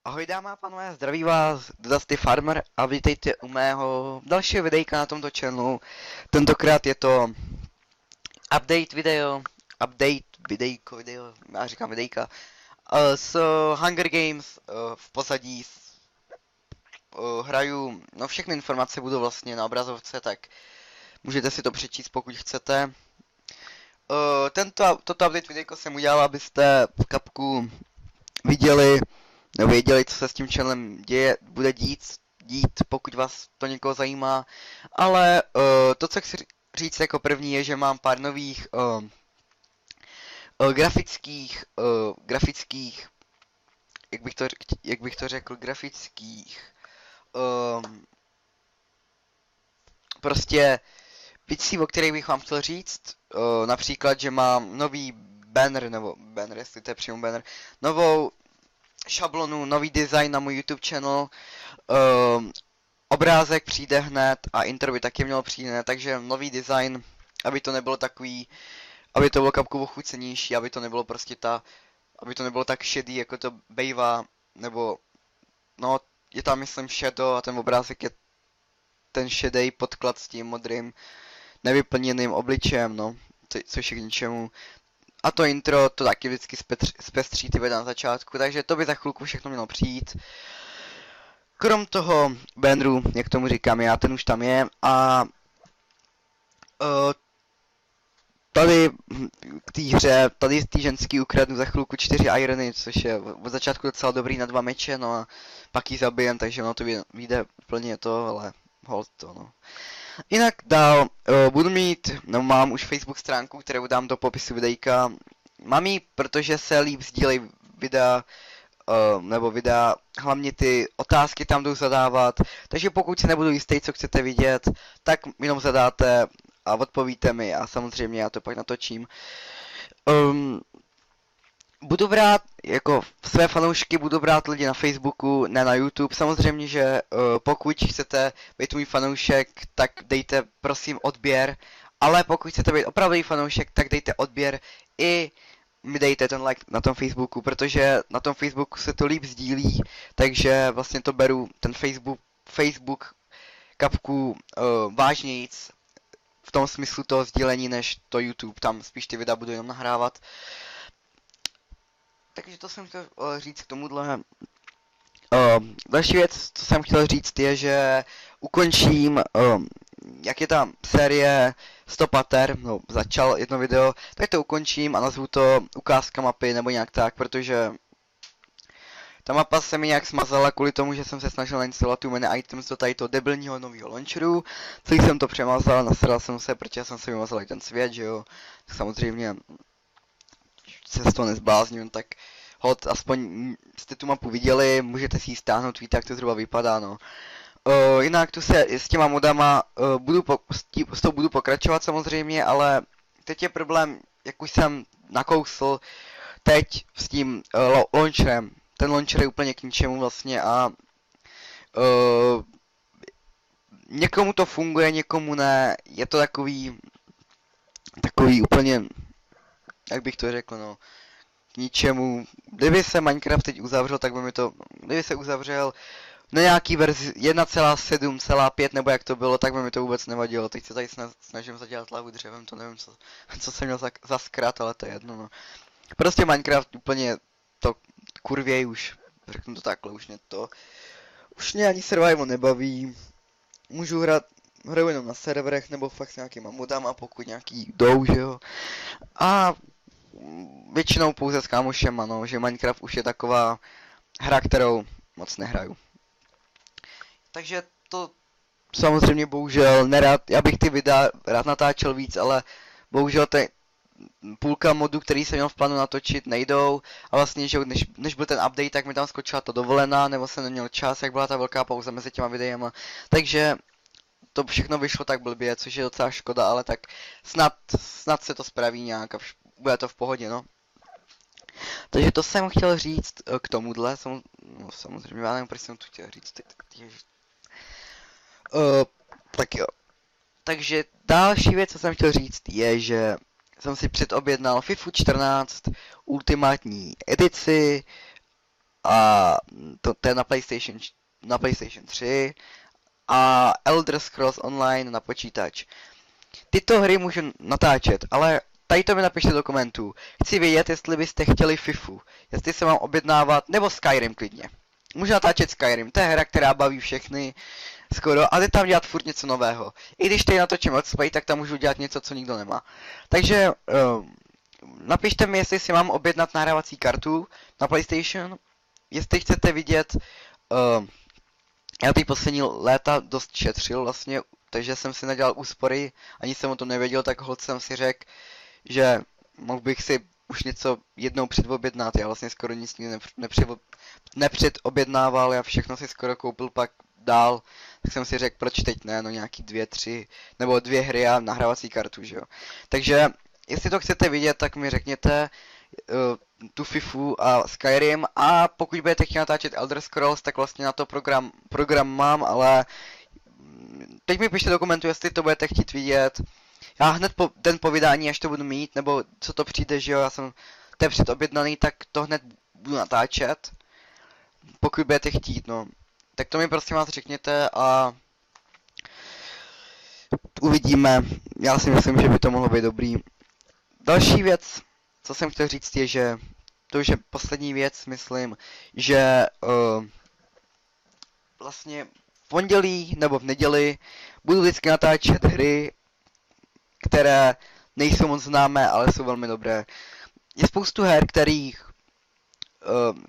Ahoj dámy a pánové, zdraví vás Dusty Farmer a vítejte u mého dalšího videjka na tomto channelu. Tentokrát je to update video, já říkám videjka, s Hunger Games v pozadí. Hraju, no všechny informace budou vlastně na obrazovce, tak můžete si to přečíst, pokud chcete. Toto update videjko jsem udělal, abyste v kapku viděli, nebo věděli, co se s tím channelem bude dít, pokud vás to někoho zajímá. Ale to, co chci říct jako první, je, že mám pár nových grafických, jak bych to řekl, prostě věcí, o kterých bych vám chtěl říct. Například, že mám nový banner, jestli to je přímo banner, novou šablonu, nový design na můj YouTube channel, obrázek přijde hned a intro by taky mělo přijít hned, takže nový design, aby to nebylo takový, aby to bylo kapku ochucenější, aby to nebylo prostě aby to nebylo tak šedý, jako to bejvá, nebo, no, je tam myslím shadow a ten obrázek je ten šedý podklad s tím modrým nevyplněným obličejem, no, což je k ničemu. A to intro, to taky vždycky zpestří ty videa na začátku, takže to by za chvilku všechno mělo přijít. Krom toho banneru, jak tomu říkám já, ten už tam je a tady k té hře, tady z té ženský ukradnu za chvilku 4 irony, což je od začátku docela dobrý na 2 meče, no a pak ji zabijem, takže ono to vyjde úplně to, ale hold to, no. Jinak dál mám už Facebook stránku, kterou dám do popisu videjka. Mám ji, protože se líp sdílejí videa, hlavně ty otázky tam jdou zadávat, takže pokud se nebudu jistý, co chcete vidět, tak jenom zadáte a odpovíte mi a samozřejmě já to pak natočím. Budu brát, jako své fanoušky budu brát lidi na Facebooku, ne na YouTube. Samozřejmě, že pokud chcete být můj fanoušek, tak dejte prosím odběr, ale pokud chcete být opravdový fanoušek, tak dejte odběr i mi dejte ten like na tom Facebooku, protože na tom Facebooku se to líp sdílí, takže vlastně to beru ten Facebook kapku vážnějíc v tom smyslu toho sdílení než to YouTube, tam spíš ty videa budu jenom nahrávat. Takže to jsem chtěl říct k tomuhle. Další věc, co jsem chtěl říct, je, že ukončím, jak je ta série 100 pater, no, začal jedno video, tak to ukončím a nazvu to ukázka mapy nebo nějak tak, protože ta mapa se mi nějak smazala kvůli tomu, že jsem se snažil nainstalovat tu menu items do tady toho debilního nového launcheru, celý jsem to přemazal, nasral jsem se, protože jsem se vymazal i ten svět, že jo, tak samozřejmě se z toho nezblázním, tak hod, aspoň jste tu mapu viděli, můžete si ji stáhnout, víte, jak to zhruba vypadá, no. Jinak tu se s těma modama s tou budu pokračovat samozřejmě, ale teď je problém, jak už jsem nakousl, teď s tím launcherem. Ten launcher je úplně k ničemu vlastně a někomu to funguje, někomu ne, je to takový úplně, jak bych to řekl, no, k ničemu. Kdyby se Minecraft teď uzavřel, tak by mi to, kdyby se uzavřel na nějaký verzi 1.7.5 nebo jak to bylo, tak by mi to vůbec nevadilo. Teď se tady snažím zadělat lavu dřevem, to nevím, co jsem měl za zkrat, ale to je jedno, no. Prostě Minecraft úplně to kurvěj už, řeknu to takhle, už mě ani survival nebaví. Můžu hraju jenom na serverech nebo fakt s nějakýma modama, pokud nějaký jdou, že jo. A většinou pouze s kámošem, ano, že Minecraft už je taková hra, kterou moc nehraju. Takže to samozřejmě bohužel nerad, já bych ty videa rád natáčel víc, ale bohužel půlka modů, který jsem měl v plánu natočit, nejdou. A vlastně, že než byl ten update, tak mi tam skočila to dovolená, nebo jsem neměl čas, jak byla ta velká pauza mezi těma videama. Takže to všechno vyšlo tak blbě, což je docela škoda, ale tak snad se to spraví nějak a bude to v pohodě, no. Takže to jsem chtěl říct k tomuhle, no, samozřejmě, já nevím, proč jsem to chtěl říct, tak jo. Takže další věc, co jsem chtěl říct, je, že jsem si předobjednal FIFA 14 ultimátní edici a to je na PlayStation 3 a Elder Scrolls Online na počítač. Tyto hry můžu natáčet, ale tady to mi napište do komentů. Chci vědět, jestli byste chtěli FIFU, jestli se mám objednávat, nebo Skyrim klidně. Můžu natáčet Skyrim, to je hra, která baví všechny skoro, ale tam dělat furt něco nového. I když tady natočím Let's Play, tak tam můžu dělat něco, co nikdo nemá. Takže napište mi, jestli si mám objednat nahrávací kartu na PlayStation, jestli chcete vidět, já ty poslední léta dost šetřil vlastně, takže jsem si nedělal úspory, ani jsem o tom nevěděl, tak holt jsem si řekl, že mohl bych si už něco jednou předobjednat, já vlastně skoro nic nikdy nepředobjednával, já všechno si skoro koupil pak dál, tak jsem si řekl, proč teď ne, no nějaký 2, 3, nebo 2 hry a nahrávací kartu, že jo. Takže, jestli to chcete vidět, tak mi řekněte tu FIFU a Skyrim, a pokud budete chtít natáčet Elder Scrolls, tak vlastně na to program mám, ale teď mi pište do komentu, jestli to budete chtít vidět. Já hned den po vydání, až to budu mít, nebo co to přijde, že jo, já jsem ten předobjednaný, tak to hned budu natáčet. Pokud budete chtít, no. Tak to mi prosím vás řekněte a uvidíme. Já si myslím, že by to mohlo být dobrý. Další věc, co jsem chtěl říct, je, že to už je poslední věc, myslím, že vlastně v pondělí nebo v neděli budu vždycky natáčet hry, které nejsou moc známé, ale jsou velmi dobré. Je spoustu her,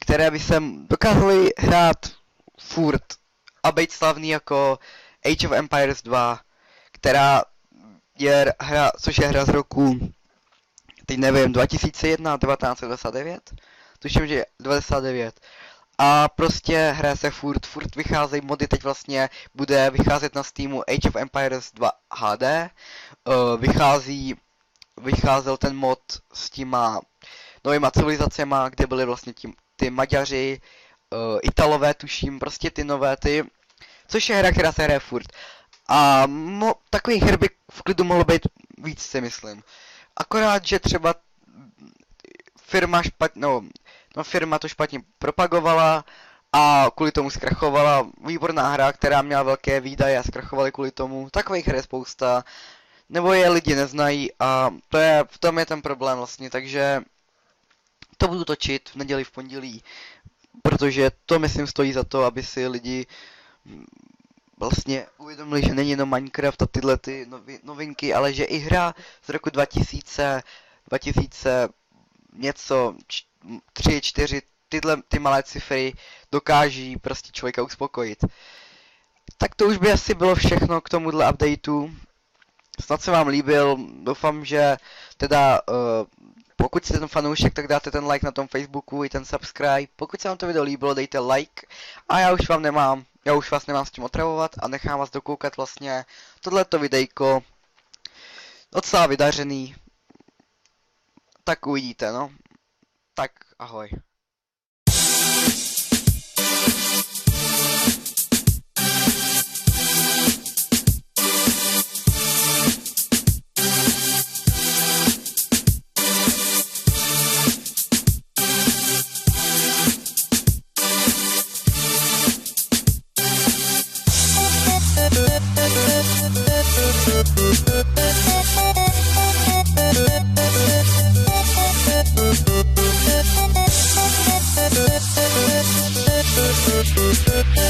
které by se dokázaly hrát furt a být slavný, jako Age of Empires 2, která je hra, což je hra z roku, teď nevím, 2001, 1999? Tuším, že je 99. A prostě hraje se furt vycházejí mody, teď vlastně bude vycházet na Steamu Age of Empires 2 HD. Vycházel ten mod s těma novýma civilizacema, kde byly vlastně ty Maďaři, Italové tuším, prostě ty nové což je hra, která se hraje furt. A takových her by v klidu mohlo být víc, si myslím. Akorát, že třeba firma to špatně propagovala a kvůli tomu zkrachovala. Výborná hra, která měla velké výdaje a zkrachovaly kvůli tomu. Takových her je spousta. Nebo je lidi neznají a v tom je ten problém vlastně, takže to budu točit v neděli, v pondělí, protože to myslím stojí za to, aby si lidi vlastně uvědomili, že není jenom Minecraft a tyhle ty novinky, ale že i hra z roku 2000 něco, 3, 4, ty malé cifry dokáží prostě člověka uspokojit. Tak to už by asi bylo všechno k tomuhle updateu. Snad se vám líbil, doufám, že teda pokud jste ten fanoušek, tak dáte ten like na tom Facebooku i ten subscribe. Pokud se vám to video líbilo, dejte like a já už vás nemám s tím otravovat a nechám vás dokoukat vlastně tohleto videjko docela vydařený. Tak uvidíte, no. Tak ahoj. We'll be right back.